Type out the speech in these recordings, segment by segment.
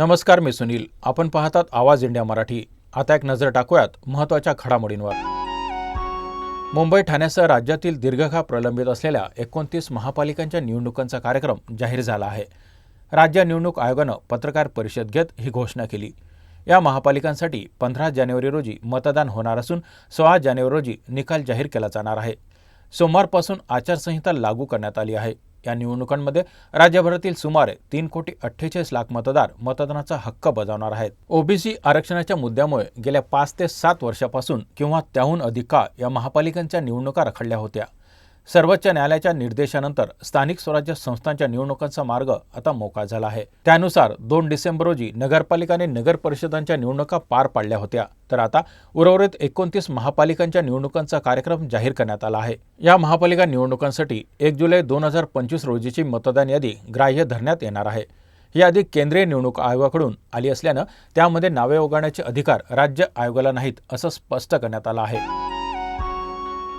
नमस्कार, मी सुनील. आपण पाहतात आवाज इंडिया मराठी. आता एक नजर टाकूयात महत्त्वाच्या घडामोडींवर. मुंबई ठाण्यासह राज्यातील दीर्घकाळ प्रलंबित असलेल्या 29 महापालिकांच्या निवडणुकांचा कार्यक्रम जाहीर झाला आहे. राज्य निवडणूक आयोगानं पत्रकार परिषद घेत ही घोषणा केली. या महापालिकांसाठी 15 जानेवारी रोजी मतदान होणार असून 16 जानेवारी रोजी निकाल जाहीर केला जाणार आहे. सोमवारपासून आचारसंहिता लागू करण्यात आली आहे. या निवडणुकांमध्ये राज्यभरातील सुमारे 3,48,00,000 मतदार मतदानाचा हक्क बजावणार आहेत. ओबीसी आरक्षणाच्या मुद्द्यामुळे गेल्या 5 ते 7 वर्षापासून किंवा त्याहून अधिक काळ या महापालिकांच्या निवडणुका रखडल्या होत्या. सर्वोच्च न्यायालयाच्या निर्देशानंतर स्थानिक स्वराज्य संस्थांच्या निवडणुकांचा मार्ग आता मोकळा झाला आहे. त्यानुसार 2 डिसेंबर रोजी नगरपालिका आणि नगर परिषदांच्या निवडणुका पार पाडल्या होत्या. तर आता उर्वरित 29 महापालिकांच्या निवडणुकांचा कार्यक्रम जाहीर करण्यात आला आहे. या महापालिका निवडणुकांसाठी 1 जुलै 2025 रोजीची मतदान यादी ग्राह्य धरण्यात येणार आहे. ही यादी केंद्रीय निवडणूक आयोगाकडून आली असल्यानं त्यामध्ये नावे वगळण्याचे अधिकार राज्य आयोगाला नाहीत, असं स्पष्ट करण्यात आलं आहे.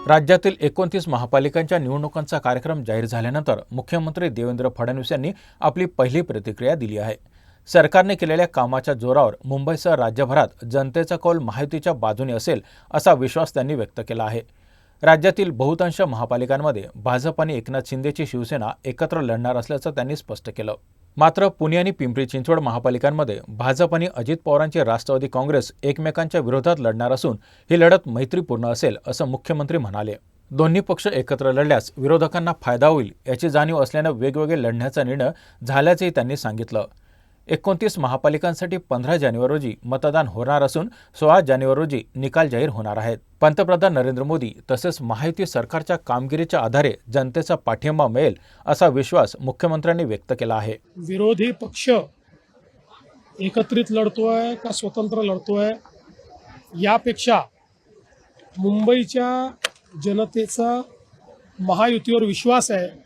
राज्यातील 29 महापालिकांच्या निवडणुकांचा कार्यक्रम जाहीर झाल्यानंतर मुख्यमंत्री देवेंद्र फडणवीस यांनी आपली पहिली प्रतिक्रिया दिली आहे. सरकारने केलेल्या कामाच्या जोरावर मुंबईसह राज्यभरात जनतेचा कौल महायुतीच्या बाजूने असेल असा विश्वास त्यांनी व्यक्त केला आहे. राज्यातील बहुतांश महापालिकांमध्ये भाजप आणि एकनाथ शिंदेची शिवसेना एकत्र लढणार असल्याचं त्यांनी स्पष्ट केलं. मात्र पुणे आणि पिंपरी चिंचवड महापालिकांमध्ये भाजप आणि अजित पवारांची राष्ट्रवादी काँग्रेस एकमेकांच्या विरोधात लढणार असून ही लढत मैत्रीपूर्ण असेल असं मुख्यमंत्री म्हणाले. दोन्ही पक्ष एकत्र लढल्यास विरोधकांना फायदा होईल याची जाणीव असल्यानं वेगवेगळे लढण्याचा निर्णय झाल्याचंही त्यांनी सांगितलं. 29 महापालिकांसाठी 15 जानेवारी रोजी मतदान होणार असून 16 जानेवारी रोजी निकाल जाहीर होणार आहेत. पंतप्रधान नरेंद्र मोदी तसेच महायुती सरकारच्या कामगिरीच्या आधारे जनतेचा पाठिंबा मिळेल असा विश्वास मुख्यमंत्र्यांनी व्यक्त केला आहे. विरोधी पक्ष एकत्रित लढतोय का स्वतंत्र लढतोय यापेक्षा मुंबईच्या जनतेचा महायुतीवर विश्वास आहे.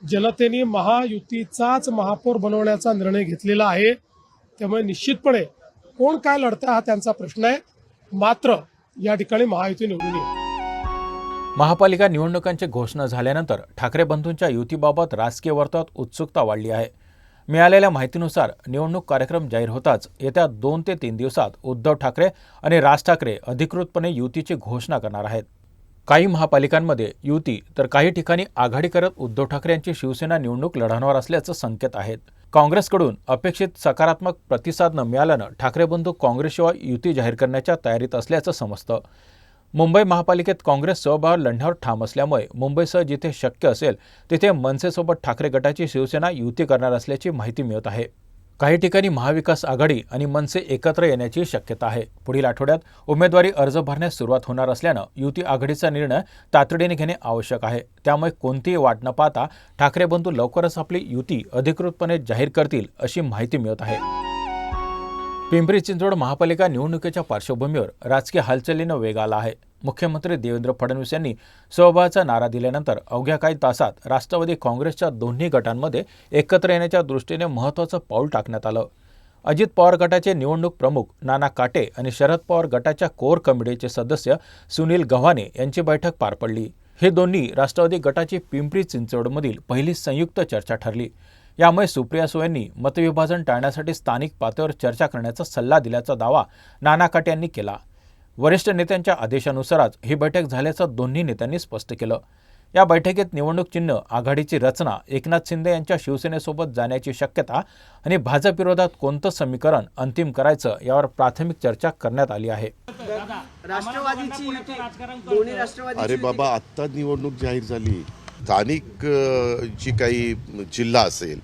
जनतेने महायुतीचाच महापौर बनवण्याचा निर्णय घेतलेला आहे. त्यामुळे निश्चितपणे कोण काय लढतं हा त्यांचा प्रश्न आहे. मात्र या ठिकाणी महायुती निवडून येईल. महापालिका निवडणुकांची घोषणा झाल्यानंतर ठाकरे बंधूंच्या युतीबाबत राजकीय वर्तुळात उत्सुकता वाढली आहे. मिळालेल्या माहितीनुसार निवडणूक कार्यक्रम जाहीर होताच येत्या 2 ते 3 दिवसात उद्धव ठाकरे आणि राज ठाकरे अधिकृतपणे युतीची घोषणा करणार आहेत. काही महापालिकांमध्ये युती तर काही ठिकाणी आघाडी करत उद्धव ठाकरे यांची शिवसेना निवडणूक लढवणार असल्याचं संकेत आहेत. काँग्रेसकडून अपेक्षित सकारात्मक प्रतिसाद न मिळाल्यानं ठाकरे बंधू काँग्रेसशिवाय युती जाहीर करण्याच्या तयारीत असल्याचं समजतं. मुंबई महापालिकेत काँग्रेस स्वबळावर लढण्यावर ठाम असल्यामुळे मुंबईसह जिथे शक्य असेल तिथे मनसेसोबत ठाकरे गटाची शिवसेना युती करणार असल्याची माहिती मिळत आहे. काही ठिकाणी महाविकास आघाडी आणि मनसे एकत्र येण्याची शक्यता आहे. पुढील आठवड्यात उमेदवारी अर्ज भरण्यास सुरुवात होणार असल्यानं युती आघाडीचा निर्णय तातडीने घेणे आवश्यक आहे. त्यामुळे कोणतीही वाट न पाहता ठाकरे बंधू लवकरच आपली युती अधिकृतपणे जाहीर करतील अशी माहिती मिळत आहे. पिंपरी चिंचवड महापालिका निवडणुकीच्या पार्श्वभूमीवर राजकीय हालचालीनं वेग आला आहे. मुख्यमंत्री देवेंद्र फडणवीस यांनी स्वबळाचा नारा दिल्यानंतर अवघ्या काही तासात राष्ट्रवादी काँग्रेसच्या दोन्ही गटांमध्ये एकत्र येण्याच्या दृष्टीने महत्त्वाचं पाऊल टाकण्यात आलं. अजित पवार गटाचे निवडणूक प्रमुख नाना काटे आणि शरद पवार गटाच्या कोर कमिटीचे सदस्य सुनील गव्हाणे यांची बैठक पार पडली. हे दोन्ही राष्ट्रवादी गटाची पिंपरी चिंचवडमधील पहिली संयुक्त चर्चा ठरली. यामुळे सुप्रिया सुळेंनी मतविभाजन टाळण्यासाठी स्थानिक पातळीवर चर्चा करण्याचा सल्ला दिल्याचा दावा नाना काटे यांनी केला. वरिष्ठ नेत्यांच्या आदेशानुसारच ही बैठक झाल्याचं दोन्ही नेत्यांनी स्पष्ट केलं. या बैठकीत निवडणूक चिन्ह आघाडीची रचना, एकनाथ शिंदे यांच्या शिवसेनेसोबत जाण्याची शक्यता आणि भाजप विरोधात कोणतं समीकरण अंतिम करायचं यावर प्राथमिक चर्चा करण्यात आली आहे. अरे बाबा, आत्ता निवडणूक जाहीर झाली. स्थानिक जी काही जिल्हा असेल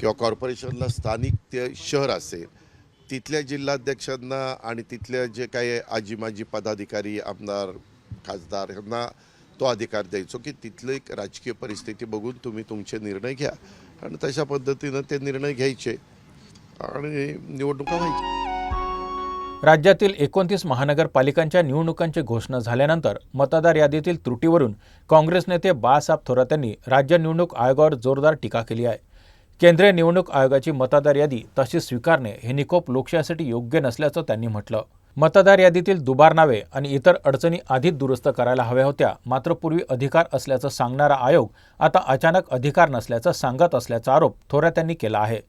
किंवा कॉर्पोरेशनला स्थानिक ते शहर असेल तिथल्या जिल्हाध्यक्षांना आणि तिथल्या जे काही आजी माजी पदाधिकारी, आमदार, खासदार यांना तो अधिकार द्यायचो की तिथली एक राजकीय परिस्थिती बघून तुम्ही तुमचे निर्णय घ्या आणि तशा पद्धतीनं ते निर्णय घ्यायचे आणि निवडणुका व्हायच्या. राज्यातील 29 महानगरपालिकांच्या निवडणुकांची घोषणा झाल्यानंतर मतदार यादीतील त्रुटीवरून काँग्रेस नेते बाळासाहेब थोरात यांनी राज्य निवडणूक आयोगावर जोरदार टीका केली आहे. केंद्रीय निवडणूक आयोगाची मतदार यादी तशी स्वीकारणे हे निकोप लोकशाहीसाठी योग्य नसल्याचं त्यांनी म्हटलं. मतदार यादीतील दुबार नावे आणि इतर अडचणी आधीच दुरुस्त करायला हव्या होत्या. मात्र पूर्वी अधिकार असल्याचं सांगणारा आयोग आता अचानक अधिकार नसल्याचं सांगत असल्याचा आरोप थोरात यांनी केला आहे.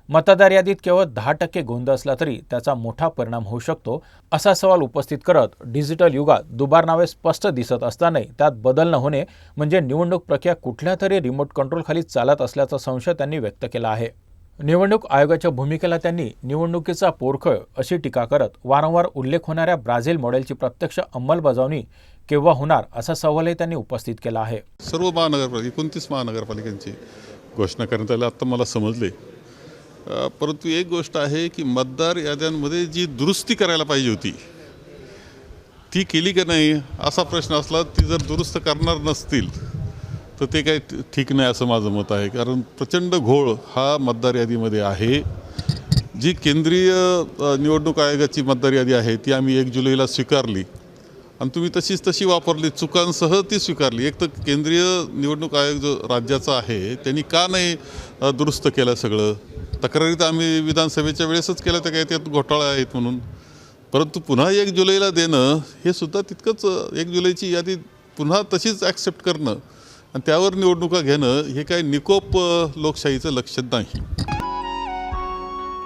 मतदार यादीत केवळ 10% गोंधळ असला तरी त्याचा मोठा परिणाम होऊ शकतो असा सवाल उपस्थित करत डिजिटल युगात दुबार नावे स्पष्ट दिसत असतानाही त्यात बदल न होणे म्हणजे निवडणूक प्रक्रिया कुठल्या तरी रिमोट कंट्रोलखाली चालत असल्याचा संशय त्यांनी व्यक्त केला आहे. निवडणूक आयोगाच्या भूमिकेला त्यांनी निवडणुकीचा पोरखळ अशी टीका करत वारंवार उल्लेख होणाऱ्या ब्राझील मॉडेलची प्रत्यक्ष अंमलबजावणी केव्हा होणार असा सवालही त्यांनी उपस्थित केला आहे. सर्व महानगरपालिका 29 महानगरपालिकांची घोषणा करण्यात आली आता मला समजले. परंतु एक गोष्ट आहे की मतदार याद्यांमध्ये जी दुरुस्ती करायला पाहिजे होती ती केली का नाही असा प्रश्न असला. ती जर दुरुस्त करणार नसतील तर ते काही ठीक नाही असं माझं मत आहे. कारण प्रचंड घोळ हा मतदार यादीमध्ये आहे. जी केंद्रीय निवडणूक आयोगाची मतदार यादी आहे ती आम्ही 1 जुलैला स्वीकारली आणि तुम्ही तशी वापरली, चुकांसह ती स्वीकारली. एक तर केंद्रीय निवडणूक आयोग जो राज्याचा आहे त्यांनी का नाही दुरुस्त केलं सगळं. तक्रारी तर आम्ही विधानसभेच्या वेळेसच केल्या त्या काही त्यात घोटाळा आहेत म्हणून. परंतु पुन्हा 1 जुलैला देणं हे सुद्धा तितकंच 1 जुलैची यादी पुन्हा तशीच ॲक्सेप्ट करणं आणि त्यावर निवडणुका घेणं हे काही निकोप लोकशाहीचं लक्षण नाही.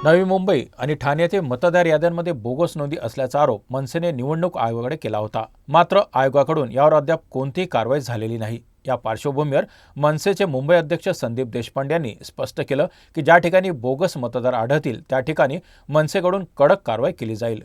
नवी मुंबई आणि ठाणे येथे मतदार याद्यांमध्ये बोगस नोंदी असल्याचा आरोप मनसेने निवडणूक आयोगाकडे केला होता. मात्र आयोगाकडून यावर अद्याप कोणतीही कारवाई झालेली नाही. या पार्श्वभूमीवर मनसेचे मुंबई अध्यक्ष संदीप देशपांडे यांनी स्पष्ट केलं की ज्या ठिकाणी बोगस मतदार आढळतील त्या ठिकाणी मनसेकडून कडक कारवाई केली जाईल.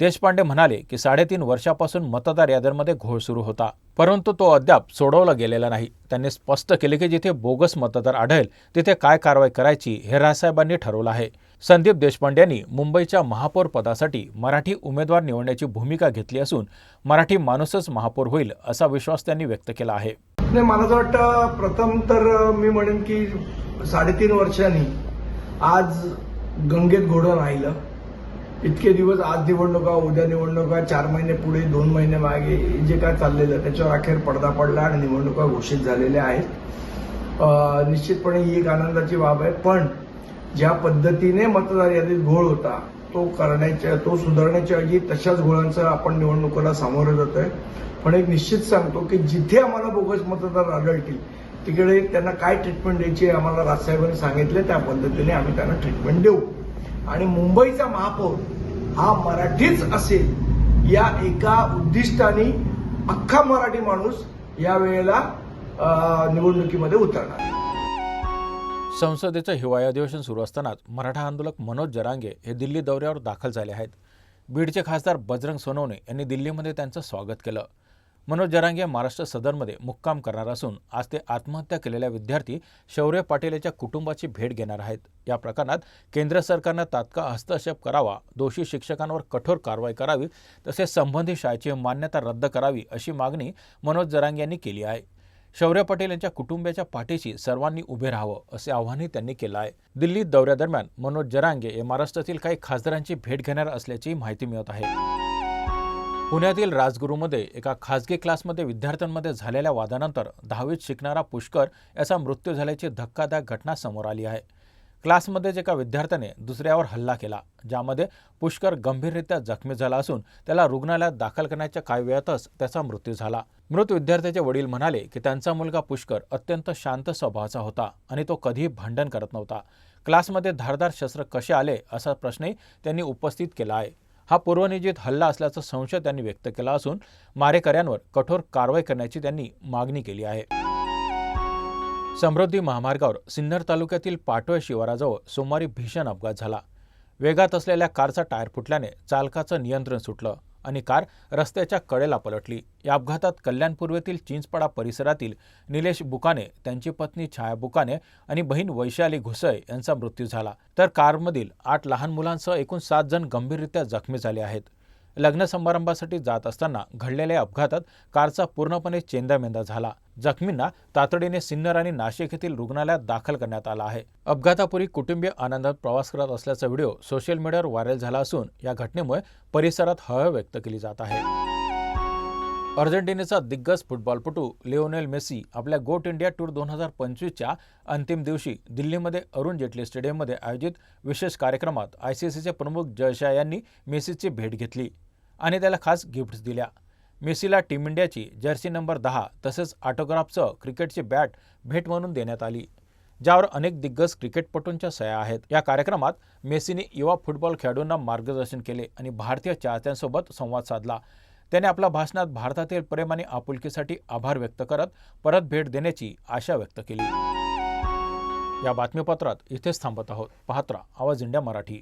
देशपांडे म्हणाले की 3.5 वर्षापासून मतदार याद्यांमध्ये घोळ सुरू होता, परंतु तो अद्याप सोडवला गेलेला नाही. त्यांनी स्पष्ट केले की जिथे बोगस मतदार आढळेल तिथे काय कारवाई करायची हे राजसाहेबांनी ठरवलं आहे. संदीप देशपांडे यांनी मुंबईच्या महापौर पदासाठी मराठी उमेदवार निवडण्याची भूमिका घेतली असून मराठी माणूसच महापौर होईल असा विश्वास त्यांनी व्यक्त केला आहे. नाही, मला असं वाटतं प्रथम तर मी म्हणेन की 3.5 वर्षांनी आज गंगेत घोडं राहिलं. इतके दिवस आज निवडणुका, उद्या निवडणुका, 4 महिने पुढे, 2 महिने मागे जे काय चाललेलं त्याच्यावर अखेर पडदा पडला आणि निवडणुका घोषित झालेल्या आहेत. निश्चितपणे ही एक आनंदाची बाब आहे. पण ज्या पद्धतीने मतदार यादीत घोळ होता तो सुधारण्याच्या ऐवजी तशाच घोळांचं आपण निवडणुकीला सामोरं जातोय. पण एक निश्चित सांगतो की जिथे आम्हाला बोगस मतदार आढळतील तिकडे त्यांना काय ट्रीटमेंट द्यायची आम्हाला राजसाहेबांनी सांगितले, त्या पद्धतीने आम्ही त्यांना ट्रीटमेंट देऊ. आणि मुंबईचा महापौर हा मराठीच असेल या एका उद्दिष्टाने अख्खा मराठी माणूस यावेळेला निवडणुकीमध्ये उतरणार. संसदेचं हिवाळी अधिवेशन सुरू असतानाच मराठा आंदोलक मनोज जरांगे हे दिल्ली दौऱ्यावर दाखल झाले आहेत. बीडचे खासदार बजरंग सोनवणे यांनी दिल्लीमध्ये त्यांचं स्वागत केलं. मनोज जरांगे महाराष्ट्र सदनमध्ये मुक्काम करणार असून आज ते आत्महत्या केलेल्या विद्यार्थी शौर्य पाटील यांच्या कुटुंबाची भेट घेणार आहेत. या प्रकरणात केंद्र सरकारनं तात्काळ हस्तक्षेप करावा, दोषी शिक्षकांवर कठोर कारवाई करावी, तसेच संबंधित शाळेची मान्यता रद्द करावी अशी मागणी मनोज जरांगे यांनी केली आहे. शौर्य पटेल यांच्या कुटुंबियाच्या पाठीशी सर्वांनी उभे राहावं असे आवाहनही त्यांनी केलं आहे. दिल्ली दौऱ्यादरम्यान मनोज जरांगे हे महाराष्ट्रातील काही खासदारांची भेट घेणार असल्याची माहिती मिळत आहे. पुण्यातील राजगुरूमध्ये एका खासगी क्लासमध्ये विद्यार्थ्यांमध्ये झालेल्या वादानंतर 10वीत शिकणारा पुष्कर याचा मृत्यू झाल्याची धक्कादायक घटना समोर आली आहे. क्लासमध्येच एका विद्यार्थ्याने दुसऱ्यावर हल्ला केला, ज्यामध्ये पुष्कर गंभीररित्या जखमी झाला असून त्याला रुग्णालयात दाखल करण्याच्या काही वेळातच त्याचा मृत्यू झाला. मृत विद्यार्थ्याचे वडील म्हणाले की त्यांचा मुलगा पुष्कर अत्यंत शांत स्वभावाचा होता आणि तो कधीही भांडण करत नव्हता. क्लासमध्ये धारदार शस्त्र कसे आले असा प्रश्नही त्यांनी उपस्थित केला आहे. हा पूर्वनियोजित हल्ला असल्याचा संशय त्यांनी व्यक्त केला असून मारेकऱ्यांवर कठोर कारवाई करण्याची त्यांनी मागणी केली आहे. समृद्धी महामार्गावर सिन्नर तालुक्यातील पाटोळे शिवाराजवळ सोमवारी भीषण अपघात झाला. वेगात असलेल्या कारचा टायर फुटल्याने चालकाचं नियंत्रण सुटलं आणि कार रस्त्याच्या कडेला पलटली. या अपघातात कल्याण पूर्वेतील चिंचपाडा परिसरातील निलेश बुकाने, त्यांची पत्नी छाया बुकाने आणि बहीण वैशाली घुसळे यांचा मृत्यू झाला, तर कारमधील 8 लहान मुलांसह एकूण 7 जण गंभीररित्या जखमी झाले आहेत. लग्न समारंभासाठी जात असताना घडलेल्या अपघातात कारचा पूर्णपणे चेंदामेंदा झाला. जखमींना तातडीने सिन्नर आणि नाशिक येथील रुग्णालयात दाखल करण्यात आला आहे. अपघातापूर्वी कुटुंबीय आनंदात प्रवास करत असल्याचा व्हिडिओ सोशल मीडियावर व्हायरल झाला असून या घटनेमुळे परिसरात हळहळ व्यक्त केली जात आहे. अर्जेंटिनाचा दिग्गज फुटबॉलपटू लिओनेल मेसी आपल्या गोट इंडिया टूर 2025च्या अंतिम दिवशी दिल्लीमध्ये अरुण जेटली स्टेडियममध्ये आयोजित विशेष कार्यक्रमात ICCचे प्रमुख जय शाह यांनी मेसीची भेट घेतली आणि त्याला खास गिफ्ट्स दिल्या. मेसीला टीम इंडियाची जर्सी नंबर 10 तसेच ऑटोग्राफसह क्रिकेटची बॅट भेट म्हणून देण्यात आली. ज्यावर अनेक दिग्गज क्रिकेटपटूंच्या सह्या आहेत. या कार्यक्रमात मेसीने युवा फुटबॉल खेळाडूंना मार्गदर्शन केले आणि भारतीय चाहत्यांसोबत संवाद साधला. त्याने आपल्या भाषणात भारतातील प्रेम आणि आपुलकीसाठी आभार व्यक्त करत परत भेट देण्याची आशा व्यक्त केली. या बातमीपत्रात इथेच थांबत आहोत. पाहत रहा आवाज इंडिया मराठी.